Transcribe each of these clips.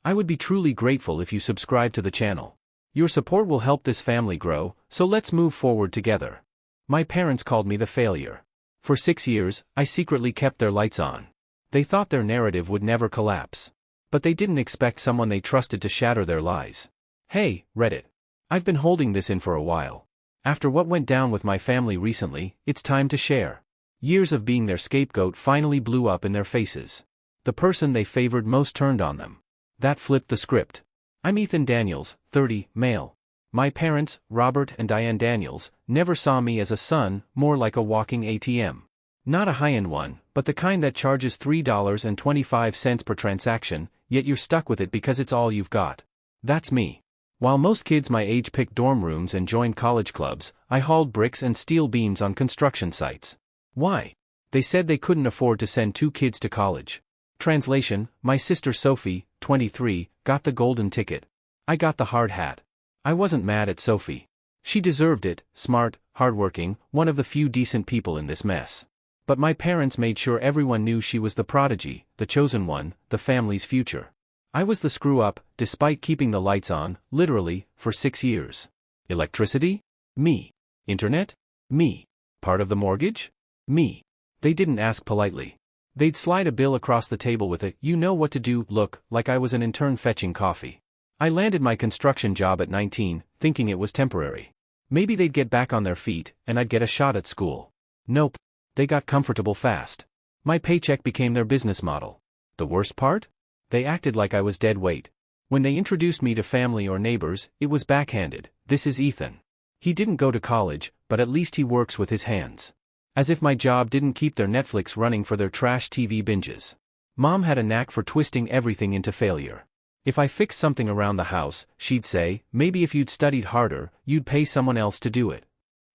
I would be truly grateful if you subscribe to the channel. Your support will help this family grow, so let's move forward together. My parents called me the failure. For 6 years, I secretly kept their lights on. They thought their narrative would never collapse. But they didn't expect someone they trusted to shatter their lies. Hey, Reddit. I've been holding this in for a while. After what went down with my family recently, it's time to share. Years of being their scapegoat finally blew up in their faces. The person they favored most turned on them. That flipped the script. I'm Ethan Daniels, 30, male. My parents, Robert and Diane Daniels, never saw me as a son, more like a walking ATM. Not a high-end one, but the kind that charges $3.25 per transaction, yet you're stuck with it because it's all you've got. That's me. While most kids my age picked dorm rooms and joined college clubs, I hauled bricks and steel beams on construction sites. Why? They said they couldn't afford to send 2 kids to college. Translation, my sister Sophie, 23, got the golden ticket. I got the hard hat. I wasn't mad at Sophie. She deserved it, smart, hardworking, one of the few decent people in this mess. But my parents made sure everyone knew she was the prodigy, the chosen one, the family's future. I was the screw-up, despite keeping the lights on, literally, for 6 years. Electricity? Me. Internet? Me. Part of the mortgage? Me. They didn't ask politely. They'd slide a bill across the table with a "you know what to do" look, like I was an intern fetching coffee. I landed my construction job at 19, thinking it was temporary. Maybe they'd get back on their feet, and I'd get a shot at school. Nope. They got comfortable fast. My paycheck became their business model. The worst part? They acted like I was dead weight. When they introduced me to family or neighbors, it was backhanded. This is Ethan. He didn't go to college, but at least he works with his hands. As if my job didn't keep their Netflix running for their trash TV binges. Mom had a knack for twisting everything into failure. If I fixed something around the house, she'd say, maybe if you'd studied harder, you'd pay someone else to do it.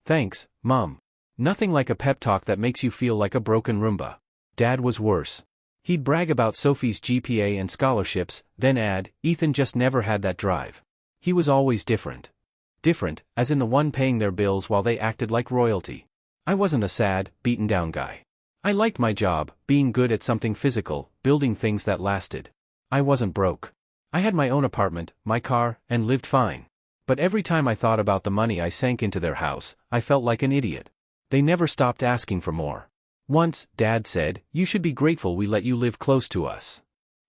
Thanks, Mom. Nothing like a pep talk that makes you feel like a broken Roomba. Dad was worse. He'd brag about Sophie's GPA and scholarships, then add, Ethan just never had that drive. He was always different. Different, as in the one paying their bills while they acted like royalty. I wasn't a sad, beaten-down guy. I liked my job, being good at something physical, building things that lasted. I wasn't broke. I had my own apartment, my car, and lived fine. But every time I thought about the money I sank into their house, I felt like an idiot. They never stopped asking for more. Once, Dad said, you should be grateful we let you live close to us.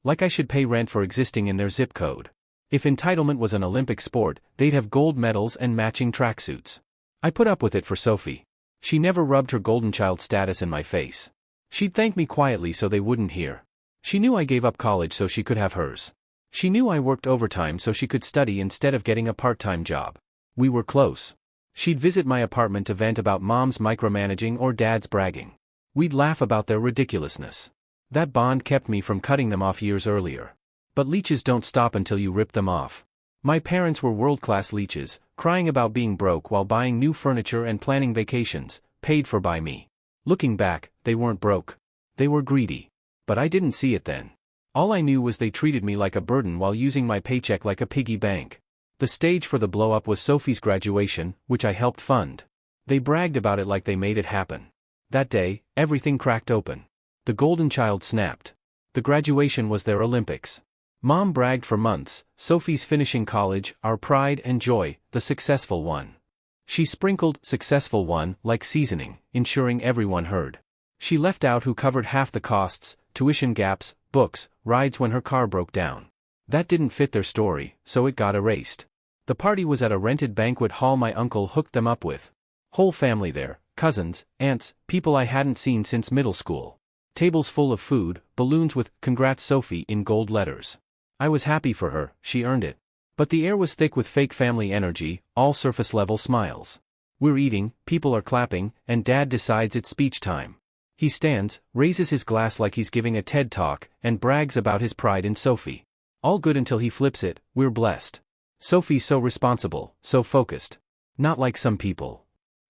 Like I should pay rent for existing in their zip code. If entitlement was an Olympic sport, they'd have gold medals and matching tracksuits. I put up with it for Sophie. She never rubbed her golden child status in my face. She'd thank me quietly so they wouldn't hear. She knew I gave up college so she could have hers. She knew I worked overtime so she could study instead of getting a part-time job. We were close. She'd visit my apartment to vent about Mom's micromanaging or Dad's bragging. We'd laugh about their ridiculousness. That bond kept me from cutting them off years earlier. But leeches don't stop until you rip them off. My parents were world-class leeches, crying about being broke while buying new furniture and planning vacations, paid for by me. Looking back, they weren't broke. They were greedy. But I didn't see it then. All I knew was they treated me like a burden while using my paycheck like a piggy bank. The stage for the blow-up was Sophie's graduation, which I helped fund. They bragged about it like they made it happen. That day, everything cracked open. The golden child snapped. The graduation was their Olympics. Mom bragged for months, Sophie's finishing college, our pride and joy, the successful one. She sprinkled successful one like seasoning, ensuring everyone heard. She left out who covered half the costs, tuition gaps, books, rides when her car broke down. That didn't fit their story, so it got erased. The party was at a rented banquet hall my uncle hooked them up with. Whole family there, cousins, aunts, people I hadn't seen since middle school. Tables full of food, balloons with "Congrats Sophie" in gold letters. I was happy for her, she earned it. But the air was thick with fake family energy, all surface-level smiles. We're eating, people are clapping, and Dad decides it's speech time. He stands, raises his glass like he's giving a TED Talk, and brags about his pride in Sophie. All good until he flips it, we're blessed. Sophie's so responsible, so focused. Not like some people.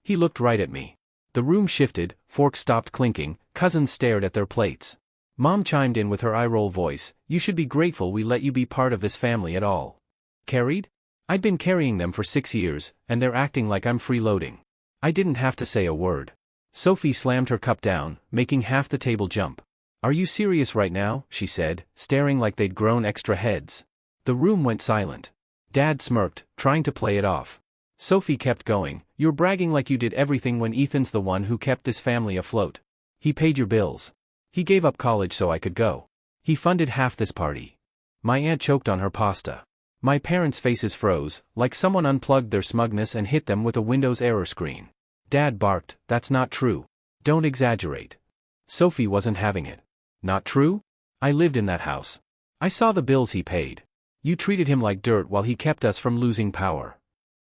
He looked right at me. The room shifted, forks stopped clinking, cousins stared at their plates. Mom chimed in with her eye-roll voice, you should be grateful we let you be part of this family at all. Carried? I'd been carrying them for 6 years, and they're acting like I'm freeloading. I didn't have to say a word. Sophie slammed her cup down, making half the table jump. Are you serious right now? She said, staring like they'd grown extra heads. The room went silent. Dad smirked, trying to play it off. Sophie kept going, "You're bragging like you did everything when Ethan's the one who kept this family afloat. He paid your bills. He gave up college so I could go. He funded half this party." My aunt choked on her pasta. My parents' faces froze, like someone unplugged their smugness and hit them with a Windows error screen. Dad barked, "That's not true. Don't exaggerate." Sophie wasn't having it. "Not true? I lived in that house. I saw the bills he paid. You treated him like dirt while he kept us from losing power."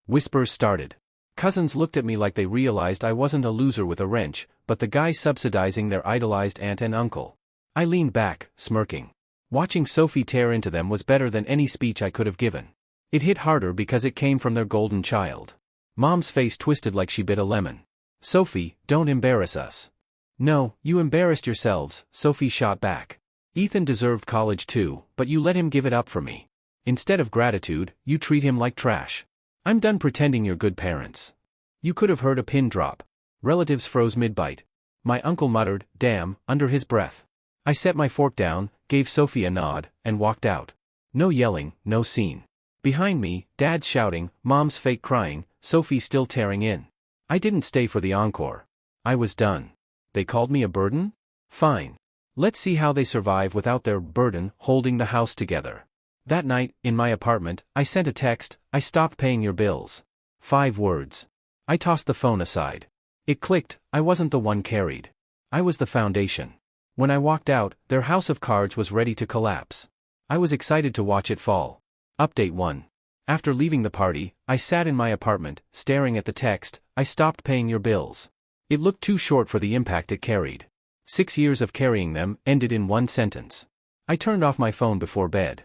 Whispers started. Cousins looked at me like they realized I wasn't a loser with a wrench, but the guy subsidizing their idolized aunt and uncle. I leaned back, smirking. Watching Sophie tear into them was better than any speech I could have given. It hit harder because it came from their golden child. Mom's face twisted like she bit a lemon. "Sophie, don't embarrass us." "No, you embarrassed yourselves," Sophie shot back. "Ethan deserved college too, but you let him give it up for me. Instead of gratitude, you treat him like trash. I'm done pretending you're good parents." You could have heard a pin drop. Relatives froze mid-bite. My uncle muttered, "Damn," under his breath. I set my fork down, gave Sophie a nod, and walked out. No yelling, no scene. Behind me, Dad's shouting, Mom's fake crying, Sophie still tearing in. I didn't stay for the encore. I was done. They called me a burden? Fine. Let's see how they survive without their burden holding the house together. That night, in my apartment, I sent a text, "I stopped paying your bills." 5 words. I tossed the phone aside. It clicked, I wasn't the one carried. I was the foundation. When I walked out, their house of cards was ready to collapse. I was excited to watch it fall. Update 1. After leaving the party, I sat in my apartment, staring at the text, "I stopped paying your bills." It looked too short for the impact it carried. 6 years of carrying them ended in one sentence. I turned off my phone before bed.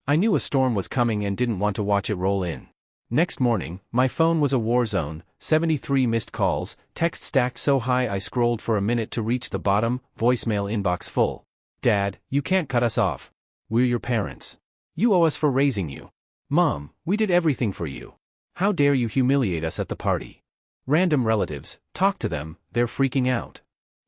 I knew a storm was coming and didn't want to watch it roll in. Next morning, my phone was a war zone, 73 missed calls, text stacked so high I scrolled for a minute to reach the bottom, voicemail inbox full. "Dad, you can't cut us off. We're your parents. You owe us for raising you. Mom, we did everything for you. How dare you humiliate us at the party?" Random relatives, talk to them, they're freaking out.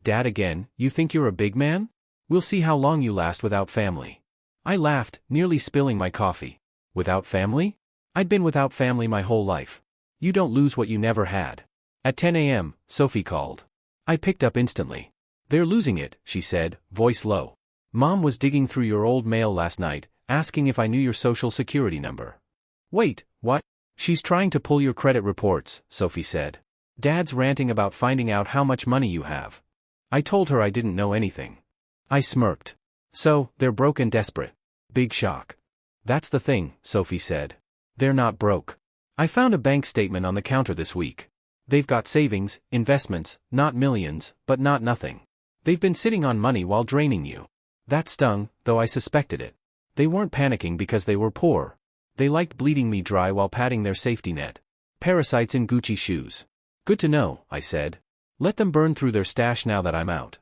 "Dad again, you think you're a big man? We'll see how long you last without family." I laughed, nearly spilling my coffee. Without family? I'd been without family my whole life. You don't lose what you never had. At 10 a.m., Sophie called. I picked up instantly. "They're losing it," she said, voice low. "Mom was digging through your old mail last night, asking if I knew your social security number." "Wait, what?" "She's trying to pull your credit reports," Sophie said. "Dad's ranting about finding out how much money you have." I told her I didn't know anything. I smirked. "So, they're broke and desperate." Big shock. "That's the thing," Sophie said. "They're not broke. I found a bank statement on the counter this week. They've got savings, investments, not millions, but not nothing. They've been sitting on money while draining you." That stung, though I suspected it. They weren't panicking because they were poor. They liked bleeding me dry while padding their safety net. Parasites in Gucci shoes. "Good to know," I said. "Let them burn through their stash now that I'm out."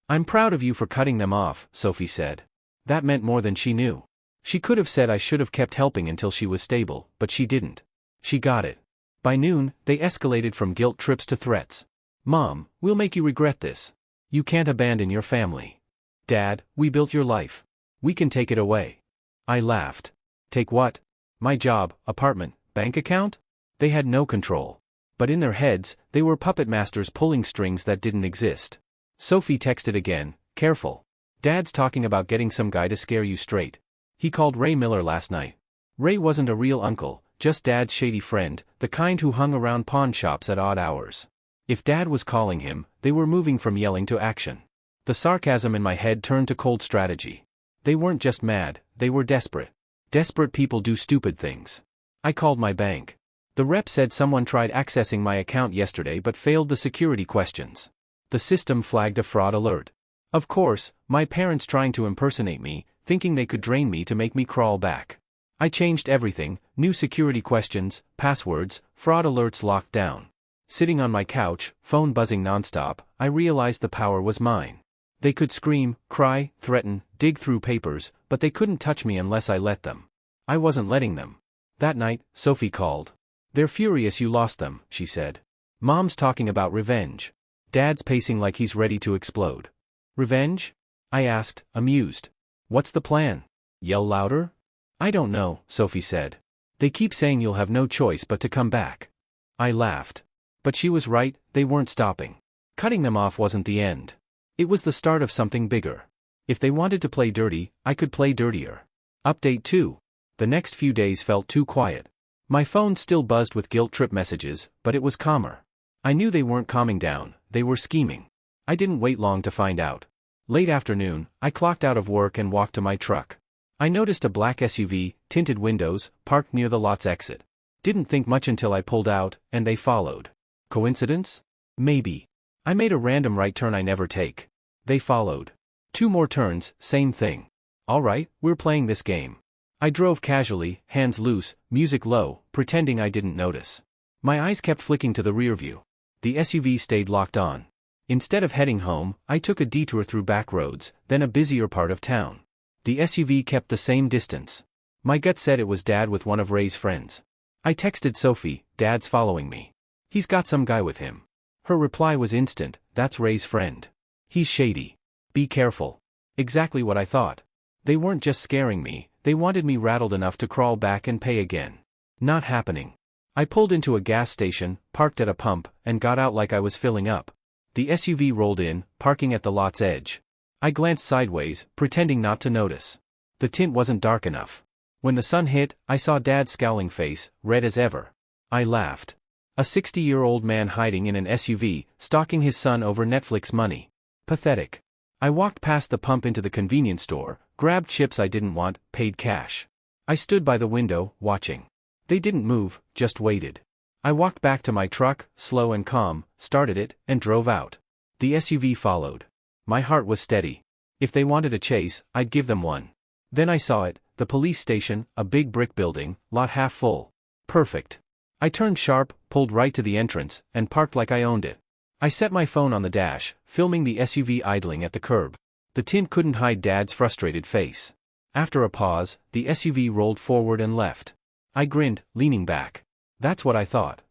"I'm proud of you for cutting them off," Sophie said. That meant more than she knew. She could have said I should have kept helping until she was stable, but she didn't. She got it. By noon, they escalated from guilt trips to threats. "Mom, we'll make you regret this. You can't abandon your family." "Dad, we built your life. We can take it away." I laughed. "Take what? My job, apartment, bank account?" They had no control. But in their heads, they were puppet masters pulling strings that didn't exist. Sophie texted again, "Careful. Dad's talking about getting some guy to scare you straight. He called Ray Miller last night." Ray wasn't a real uncle, just Dad's shady friend, the kind who hung around pawn shops at odd hours. If Dad was calling him, they were moving from yelling to action. The sarcasm in my head turned to cold strategy. They weren't just mad, they were desperate. Desperate people do stupid things. I called my bank. The rep said someone tried accessing my account yesterday but failed the security questions. The system flagged a fraud alert. Of course, my parents trying to impersonate me, thinking they could drain me to make me crawl back. I changed everything, new security questions, passwords, fraud alerts locked down. Sitting on my couch, phone buzzing nonstop, I realized the power was mine. They could scream, cry, threaten, dig through papers, but they couldn't touch me unless I let them. I wasn't letting them. That night, Sophie called. "They're furious you lost them," she said. "Mom's talking about revenge. Dad's pacing like he's ready to explode." "Revenge?" I asked, amused. "What's the plan? Yell louder?" I don't know, Sophie said. They keep saying you'll have no choice but to come back. I laughed. But she was right, they weren't stopping. Cutting them off wasn't the end. It was the start of something bigger. If they wanted to play dirty, I could play dirtier. Update 2. The next few days felt too quiet. My phone still buzzed with guilt trip messages, but it was calmer. I knew they weren't calming down, they were scheming. I didn't wait long to find out. Late afternoon, I clocked out of work and walked to my truck. I noticed a black SUV, tinted windows, parked near the lot's exit. Didn't think much until I pulled out, and they followed. Coincidence? Maybe. I made a random right turn I never take. They followed. 2 more turns, same thing. Alright, we're playing this game. I drove casually, hands loose, music low, pretending I didn't notice. My eyes kept flicking to the rear view. The SUV stayed locked on. Instead of heading home, I took a detour through back roads, then a busier part of town. The SUV kept the same distance. My gut said it was Dad with one of Ray's friends. I texted Sophie, Dad's following me. He's got some guy with him. Her reply was instant, that's Ray's friend. He's shady. Be careful. Exactly what I thought. They weren't just scaring me, they wanted me rattled enough to crawl back and pay again. Not happening. I pulled into a gas station, parked at a pump, and got out like I was filling up. The SUV rolled in, parking at the lot's edge. I glanced sideways, pretending not to notice. The tint wasn't dark enough. When the sun hit, I saw Dad's scowling face, red as ever. I laughed. A 60-year-old man hiding in an SUV, stalking his son over Netflix money. Pathetic. I walked past the pump into the convenience store, grabbed chips I didn't want, paid cash. I stood by the window, watching. They didn't move, just waited. I walked back to my truck, slow and calm, started it, and drove out. The SUV followed. My heart was steady. If they wanted a chase, I'd give them one. Then I saw it, the police station, a big brick building, lot half full. Perfect. I turned sharp, pulled right to the entrance, and parked like I owned it. I set my phone on the dash, filming the SUV idling at the curb. The tint couldn't hide Dad's frustrated face. After a pause, the SUV rolled forward and left. I grinned, leaning back. That's what I thought.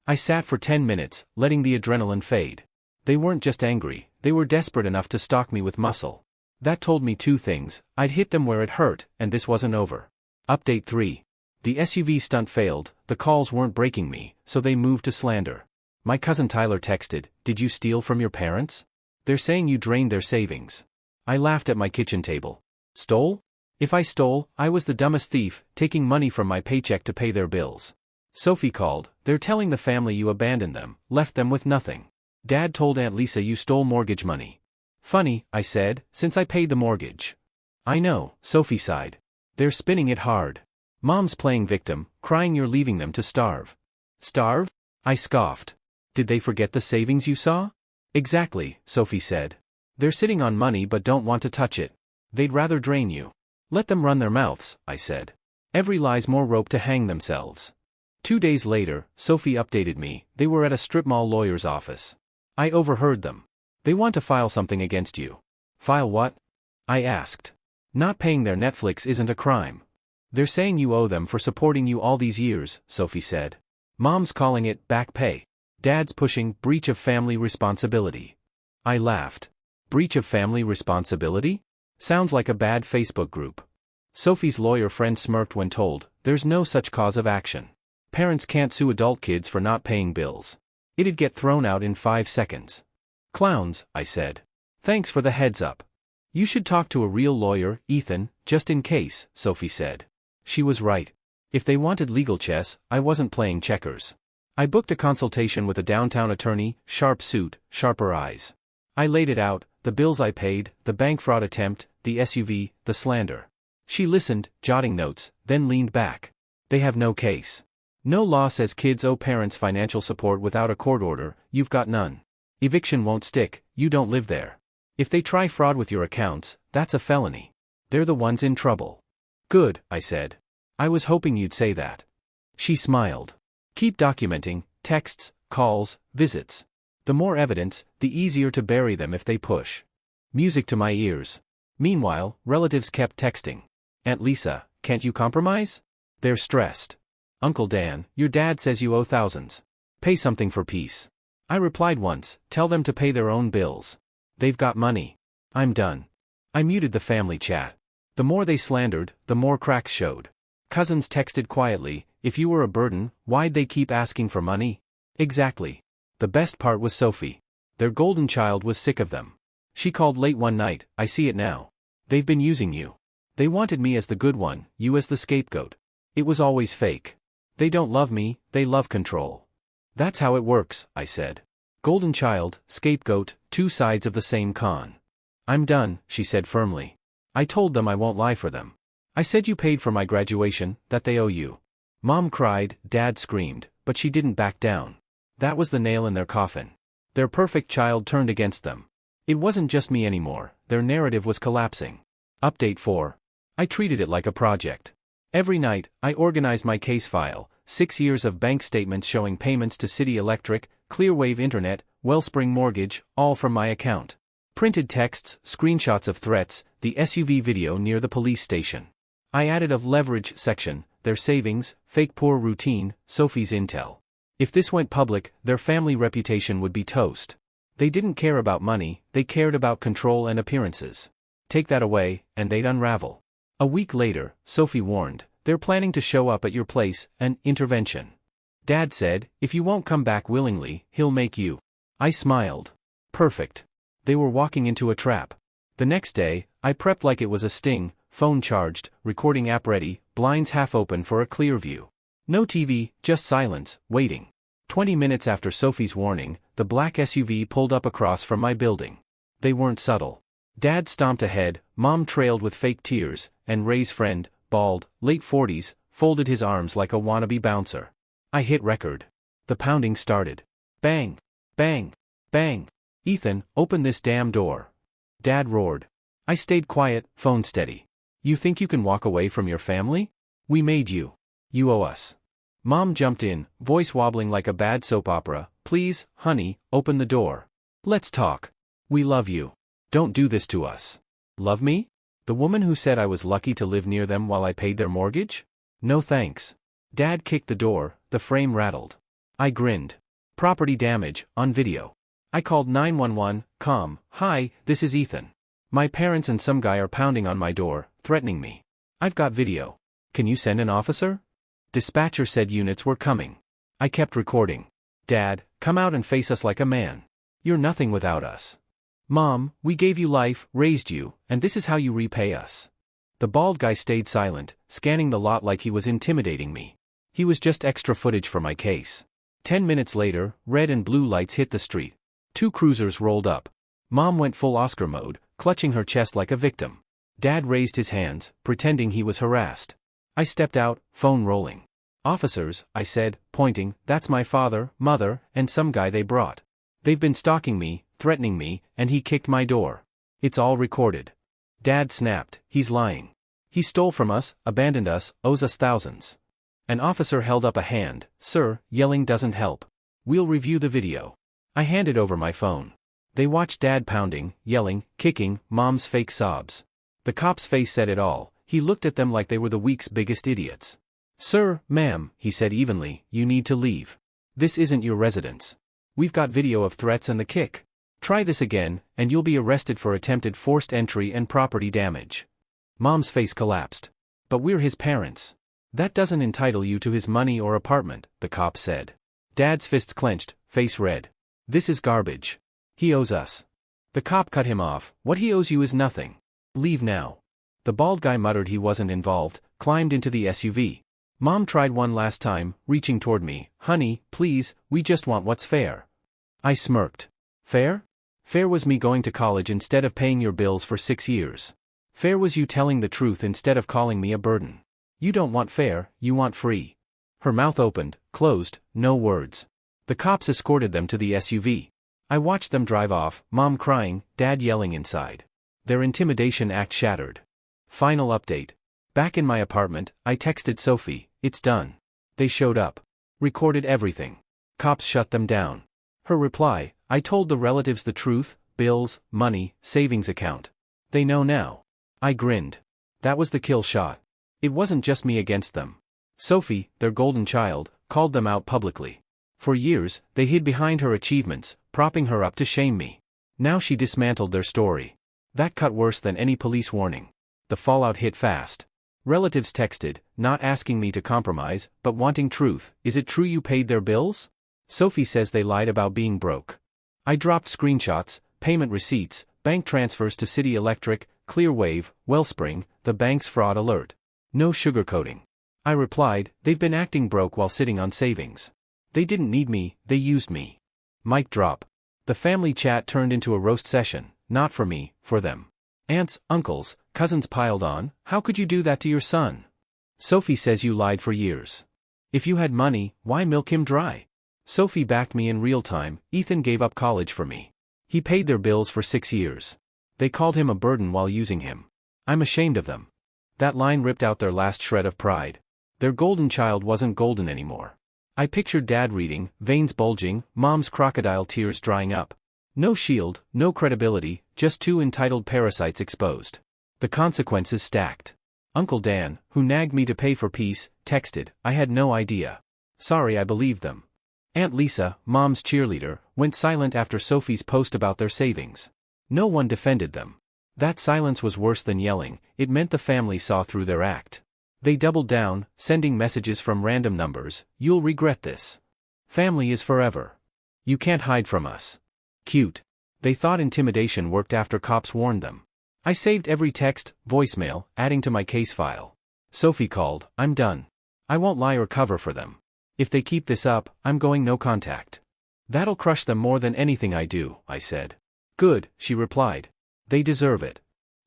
I sat for 10 minutes, letting the adrenaline fade. They weren't just angry, they were desperate enough to stalk me with muscle. That told me 2 things, I'd hit them where it hurt, and this wasn't over. Update 3. The SUV stunt failed, the calls weren't breaking me, so they moved to slander. My cousin Tyler texted, "Did you steal from your parents? They're saying you drained their savings." I laughed at my kitchen table. Stole? If I stole, I was the dumbest thief, taking money from my paycheck to pay their bills. Sophie called, "They're telling the family you abandoned them, left them with nothing. Dad told Aunt Lisa you stole mortgage money." "Funny," I said, "since I paid the mortgage." "I know," Sophie sighed. "They're spinning it hard. Mom's playing victim, crying you're leaving them to starve." "Starve?" I scoffed. "Did they forget the savings you saw?" "Exactly," Sophie said. "They're sitting on money but don't want to touch it. They'd rather drain you." "Let them run their mouths," I said. "Every lie's more rope to hang themselves." 2 days later, Sophie updated me, they were at a strip mall lawyer's office. I overheard them. "They want to file something against you." "File what?" I asked. "Not paying their Netflix isn't a crime. They're saying you owe them for supporting you all these years," Sophie said. "Mom's calling it back pay. Dad's pushing breach of family responsibility." I laughed. Breach of family responsibility? Sounds like a bad Facebook group. Sophie's lawyer friend smirked when told, "There's no such cause of action. Parents can't sue adult kids for not paying bills. It'd get thrown out in 5 seconds." "Clowns," I said. "Thanks for the heads up." "You should talk to a real lawyer, Ethan, just in case," Sophie said. She was right. If they wanted legal chess, I wasn't playing checkers. I booked a consultation with a downtown attorney, sharp suit, sharper eyes. I laid it out, the bills I paid, the bank fraud attempt, the SUV, the slander. She listened, jotting notes, then leaned back. "They have no case. No law says kids owe parents financial support without a court order, you've got none. Eviction won't stick, you don't live there. If they try fraud with your accounts, that's a felony. They're the ones in trouble." "Good," I said. "I was hoping you'd say that." She smiled. "Keep documenting, texts, calls, visits. The more evidence, the easier to bury them if they push." Music to my ears. Meanwhile, relatives kept texting. "Aunt Lisa, can't you compromise? They're stressed. Uncle Dan, your dad says you owe thousands. Pay something for peace." I replied once, "Tell them to pay their own bills. They've got money." I'm done. I muted the family chat. The more they slandered, the more cracks showed. Cousins texted quietly, if you were a burden, why'd they keep asking for money? Exactly. The best part was Sophie. Their golden child was sick of them. She called late one night, I see it now. They've been using you. They wanted me as the good one, you as the scapegoat. It was always fake. They don't love me, they love control. That's how it works, I said. Golden child, scapegoat, two sides of the same con. I'm done, she said firmly. I told them I won't lie for them. I said you paid for my graduation, that they owe you. Mom cried, Dad screamed, but she didn't back down. That was the nail in their coffin. Their perfect child turned against them. It wasn't just me anymore, their narrative was collapsing. Update 4. I treated it like a project. Every night, I organized my case file, 6 years of bank statements showing payments to City Electric, Clearwave Internet, Wellspring Mortgage, all from my account. Printed texts, screenshots of threats, the SUV video near the police station. I added a leverage section, their savings, fake poor routine, Sophie's intel. If this went public, their family reputation would be toast. They didn't care about money, they cared about control and appearances. Take that away, and they'd unravel. A week later, Sophie warned, they're planning to show up at your place, an intervention. Dad said, if you won't come back willingly, he'll make you. I smiled. Perfect. They were walking into a trap. The next day, I prepped like it was a sting, phone charged, recording app ready, blinds half open for a clear view. No TV, just silence, waiting. 20 minutes after Sophie's warning, the black SUV pulled up across from my building. They weren't subtle. Dad stomped ahead, Mom trailed with fake tears, and Ray's friend, bald, late 40s, folded his arms like a wannabe bouncer. I hit record. The pounding started. Bang! Bang! Bang! Ethan, open this damn door. Dad roared. I stayed quiet, phone steady. You think you can walk away from your family? We made you. You owe us. Mom jumped in, voice wobbling like a bad soap opera. Please, honey, open the door. Let's talk. We love you. Don't do this to us. Love me? The woman who said I was lucky to live near them while I paid their mortgage? No thanks. Dad kicked the door, the frame rattled. I grinned. Property damage, on video. I called 911, calm, hi, this is Ethan. My parents and some guy are pounding on my door, threatening me. I've got video. Can you send an officer? Dispatcher said units were coming. I kept recording. Dad, come out and face us like a man. You're nothing without us. Mom, we gave you life, raised you, and this is how you repay us. The bald guy stayed silent, scanning the lot like he was intimidating me. He was just extra footage for my case. 10 minutes later, red and blue lights hit the street. 2 cruisers rolled up. Mom went full Oscar mode, clutching her chest like a victim. Dad raised his hands, pretending he was harassed. I stepped out, phone rolling. Officers, I said, pointing, that's my father, mother, and some guy they brought. They've been stalking me, threatening me, and he kicked my door. It's all recorded. Dad snapped, he's lying. He stole from us, abandoned us, owes us thousands. An officer held up a hand, sir, yelling doesn't help. We'll review the video. I handed over my phone. They watched Dad pounding, yelling, kicking, Mom's fake sobs. The cop's face said it all, he looked at them like they were the week's biggest idiots. Sir, ma'am, he said evenly, you need to leave. This isn't your residence. We've got video of threats and the kick. Try this again, and you'll be arrested for attempted forced entry and property damage. Mom's face collapsed. But we're his parents. That doesn't entitle you to his money or apartment, the cop said. Dad's fists clenched, face red. This is garbage. He owes us. The cop cut him off, what he owes you is nothing. Leave now. The bald guy muttered he wasn't involved, climbed into the SUV. Mom tried one last time, reaching toward me, honey, please, we just want what's fair. I smirked. Fair? Fair was me going to college instead of paying your bills for 6 years. Fair was you telling the truth instead of calling me a burden. You don't want fair, you want free. Her mouth opened, closed, no words. The cops escorted them to the SUV. I watched them drive off, Mom crying, Dad yelling inside. Their intimidation act shattered. Final update. Back in my apartment, I texted Sophie, it's done. They showed up. Recorded everything. Cops shut them down. Her reply, I told the relatives the truth, bills, money, savings account. They know now. I grinned. That was the kill shot. It wasn't just me against them. Sophie, their golden child, called them out publicly. For years, they hid behind her achievements, propping her up to shame me. Now she dismantled their story. That cut worse than any police warning. The fallout hit fast. Relatives texted, not asking me to compromise, but wanting truth. Is it true you paid their bills? Sophie says they lied about being broke. I dropped screenshots, payment receipts, bank transfers to City Electric, Clearwave, Wellspring, the bank's fraud alert. No sugarcoating. I replied, they've been acting broke while sitting on savings. They didn't need me, they used me. Mic drop. The family chat turned into a roast session, not for me, for them. Aunts, uncles, cousins piled on, how could you do that to your son? Sophie says you lied for years. If you had money, why milk him dry? Sophie backed me in real time. Ethan gave up college for me. He paid their bills for 6 years. They called him a burden while using him. I'm ashamed of them. That line ripped out their last shred of pride. Their golden child wasn't golden anymore. I pictured Dad reading, veins bulging, Mom's crocodile tears drying up. No shield, no credibility, just two entitled parasites exposed. The consequences stacked. Uncle Dan, who nagged me to pay for peace, texted, I had no idea. Sorry I believed them. Aunt Lisa, Mom's cheerleader, went silent after Sophie's post about their savings. No one defended them. That silence was worse than yelling. It meant the family saw through their act. They doubled down, sending messages from random numbers. You'll regret this. Family is forever. You can't hide from us. Cute. They thought intimidation worked after cops warned them. I saved every text, voicemail, adding to my case file. Sophie called, I'm done. I won't lie or cover for them. If they keep this up, I'm going no contact. That'll crush them more than anything I do, I said. Good, she replied. They deserve it.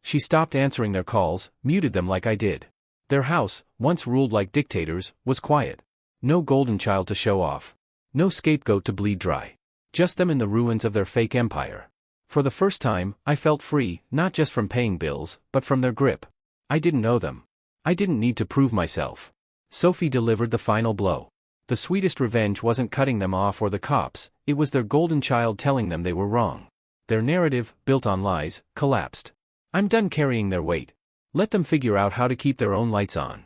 She stopped answering their calls, muted them like I did. Their house, once ruled like dictators, was quiet. No golden child to show off. No scapegoat to bleed dry. Just them in the ruins of their fake empire. For the first time, I felt free, not just from paying bills, but from their grip. I didn't know them. I didn't need to prove myself. Sophie delivered the final blow. The sweetest revenge wasn't cutting them off or the cops, it was their golden child telling them they were wrong. Their narrative, built on lies, collapsed. I'm done carrying their weight. Let them figure out how to keep their own lights on.